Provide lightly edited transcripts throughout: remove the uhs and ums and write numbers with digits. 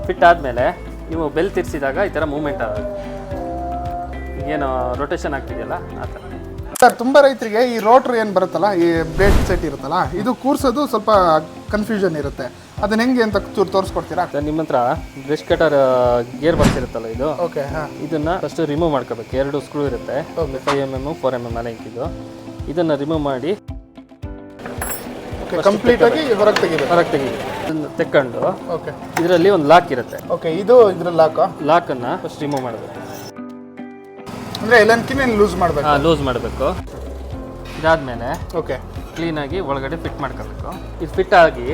Fit ಆದಮೇಲೆ ನೀವು bell ತಿರ್ಸಿದಾಗ ಈ ಥರ ಮೂವ್ಮೆಂಟ್ ಆಗುತ್ತೆ, ಏನು ರೊಟೇಷನ್ ಆಗ್ತಿದೆಯಲ್ಲ ಆ ಥರ. ಸರ್ ತುಂಬ ರೈತರಿಗೆ ಈ ರೋಟ್ರ್ ಏನು ಬರುತ್ತಲ್ಲ, ಈ ಬ್ಲೇಡ್ ಸೆಟ್ ಇರುತ್ತಲ್ಲ, ಇದು ಕೂರ್ಸೋದು ಸ್ವಲ್ಪ ಕನ್ಫ್ಯೂಷನ್ ಇರುತ್ತೆ. ಅದನ್ನ ಹೆಂಗೆ ಅಂತ ಚೂರು ತೋರಿಸ್ಕೊಡ್ತೀರಾ ಸರ್? ನಿಮ್ಮ ಹತ್ರ ಬ್ರಷ್ ಕಟರ್ ಗೇರ್ ಬಾಕ್ಸ್ ಇರುತ್ತಲ್ಲ, ಇದು ಓಕೆ. ಹಾಂ, ಇದನ್ನು ಫಸ್ಟ್ ರಿಮೂವ್ ಮಾಡ್ಕೋಬೇಕು. 2 ಸ್ಕ್ರೂ ಇರುತ್ತೆ, 5mm 4mm ಅಲೈಕಿದ್ದು. ಇದನ್ನು ರಿಮೂವ್ ಮಾಡಿ ಕಂಪ್ಲೀಟಾಗಿ ಹೊರಗೆ ತೆಗಿಬೇಕು. ಹೊರಗೆ ತೆಗಿಬೇಕು. ಇದನ್ನು ತೆಕ್ಕೊಂಡು ಓಕೆ, ಇದರಲ್ಲಿ ಒಂದು ಲಾಕ್ ಇರುತ್ತೆ. ಓಕೆ, ಇದು ಇದ್ರ ಲಾಕನ್ನು ಫಸ್ಟ್ ರಿಮೂವ್ ಮಾಡಬೇಕು. ಅಂದರೆ ಎಲ್ಲನ್ಕಿನ ಲೂಸ್ ಮಾಡಬೇಕು. ಲೂಸ್ ಮಾಡಬೇಕು. ಇದಾದಮೇಲೆ ಓಕೆ, ಕ್ಲೀನಾಗಿ ಒಳಗಡೆ ಫಿಟ್ ಮಾಡ್ಕೋಬೇಕು. ಇದು ಫಿಟ್ ಆಗಿ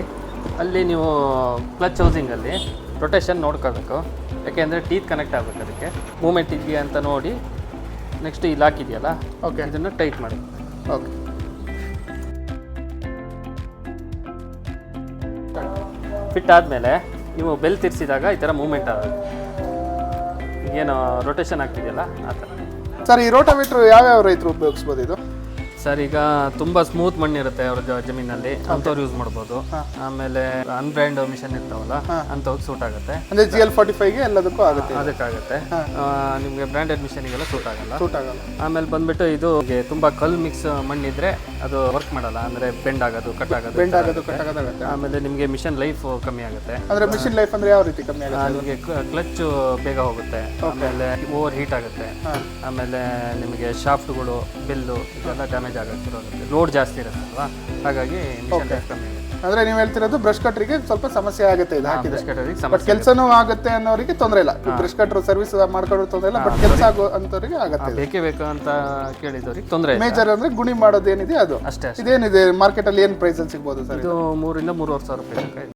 ಅಲ್ಲಿ ನೀವು ಕ್ಲಚ್ ಹೌಸಿಂಗಲ್ಲಿ ರೊಟೇಷನ್ ನೋಡ್ಕೋಬೇಕು, ಯಾಕೆಂದರೆ ಟೀತ್ ಕನೆಕ್ಟ್ ಆಗಬೇಕು. ಅದಕ್ಕೆ ಮೂಮೆಂಟ್ ಇದೆಯಾ ಅಂತ ನೋಡಿ ನೆಕ್ಸ್ಟ್ ಈ ಲಾಕ್ ಇದೆಯಲ್ಲ, ಓಕೆ, ಇದನ್ನು ಟೈಟ್ ಮಾಡಿ. ಓಕೆ. ಫಿಟ್ ಆದಮೇಲೆ ನೀವು ಬೆಲ್ ತಿರ್ಸಿದಾಗ ಈ ಥರ ಮೂವ್ಮೆಂಟ್ ಆಗುತ್ತೆ, ಏನು ರೊಟೇಷನ್ ಆಗ್ತಿದೆಯಲ್ಲ ಆ ಥರ. ಸರ್, ಈ ರೋಟಾವೇಟ್ರ್ ಯಾವ್ಯಾವ ರೈತರು ಉಪಯೋಗಿಸ್ಬೋದು ಇದು? ಸರ್, ಈಗ ತುಂಬ ಸ್ಮೂತ್ ಮಣ್ಣು ಇರುತ್ತೆ ಅವ್ರ ಜಮೀನಲ್ಲಿ, ಅಂಥವ್ರು ಯೂಸ್ ಮಾಡ್ಬೋದು. ಆಮೇಲೆ ಅನ್ಬ್ರ್ಯಾಂಡ್ ಮಿಷನ್ ಇರ್ತಾವಲ್ಲ, ಅಂಥವ್ರು ಸೂಟ್ ಆಗುತ್ತೆ. ಅಂದರೆ GL45ಗೆ ಎಲ್ಲದಕ್ಕೂ ಆಗುತ್ತೆ. ಅದಕ್ಕಾಗುತ್ತೆ. ನಿಮಗೆ ಬ್ರ್ಯಾಂಡೆಡ್ ಮಿಷನಿಗೆಲ್ಲ ಸೂಟ್ ಆಗಲ್ಲ. ಆಮೇಲೆ ಬಂದ್ಬಿಟ್ಟು ಇದು ತುಂಬ ಕಲ್ ಮಿಕ್ಸ್ ಮಣ್ಣಿದ್ರೆ ಅದು ವರ್ಕ್ ಮಾಡಲ್ಲ, ಅಂದರೆ ಬೆಂಡ್ ಆಗೋದು ಕಟ್ ಆಗೋದು. ಆಮೇಲೆ ನಿಮಗೆ ಮಿಷನ್ ಲೈಫ್ ಕಮ್ಮಿ ಆಗುತ್ತೆ. ಅಂದರೆ ಮಿಷನ್ ಲೈಫ್ ಅಂದರೆ ಯಾವ ರೀತಿ ಕಮ್ಮಿ ಆಗುತ್ತೆ? ನಿಮಗೆ ಕ್ಲಚ್ ಬೇಗ ಹೋಗುತ್ತೆ, ಆಮೇಲೆ ಓವರ್ ಹೀಟ್ ಆಗುತ್ತೆ, ಆಮೇಲೆ ನಿಮಗೆ ಶಾಫ್ಟ್ಗಳು ಬೆಲ್ಲು ಇದೆಲ್ಲ ಡ್ಯಾಮೇಜ್ ಆಗುತ್ತೆ, ಲೋಡ್ ಜಾಸ್ತಿ ಇರುತ್ತಲ್ವಾ, ಹಾಗಾಗಿ ಮಿಷನ್ ಲೈಫ್ ಕಮ್ಮಿ ಆಗುತ್ತೆ. ಅಂದರೆ ನೀವು ಹೇಳ್ತಿರೋದು ಬ್ರಷ್ ಕಟ್ರಿಗೆ ಸ್ವಲ್ಪ ಸಮಸ್ಯೆ ಆಗುತ್ತೆ ಇದು ಹಾಕಿದ್ರೆ. ಬ್ರಷ್ ಕಟರಿಗೆ ಬಟ್ ಸಮಸ್ಯೆ ಕೆಲಸನೂ ಆಗುತ್ತೆ ಅನ್ನೋರಿಗೆ ತೊಂದರೆ ಇಲ್ಲ. ಬ್ರಷ್ ಕಟ್ರು ಸರ್ವಿಸ್ ಮಾಡ್ಕೊಳ್ಳೋ ತೊಂದರೆ ಇಲ್ಲ, ಬಟ್ ಕೆಲಸ ಆಗೋ ಅಂತವರಿಗೆ ಆಗುತ್ತೆ. ಬೇಕೇ ಬೇಕು ಅಂತ ಕೇಳಿದವ್ರಿಗೆ ತೊಂದರೆ ಇಲ್ಲ. ಮೇಜರ್ ಅಂದರೆ ಗುಣಿ ಮಾಡೋದು ಏನಿದೆ ಅದು ಅಷ್ಟೇ. ಇದೇನಿದೆ ಮಾರ್ಕೆಟಲ್ಲಿ ಏನು ಪ್ರೈಸಲ್ಲಿ ಸಿಗ್ಬೋದು ಸರ್? ಇದು 3 ರಿಂದ 3.5 ಸಾವಿರ ರೂಪಾಯಿ.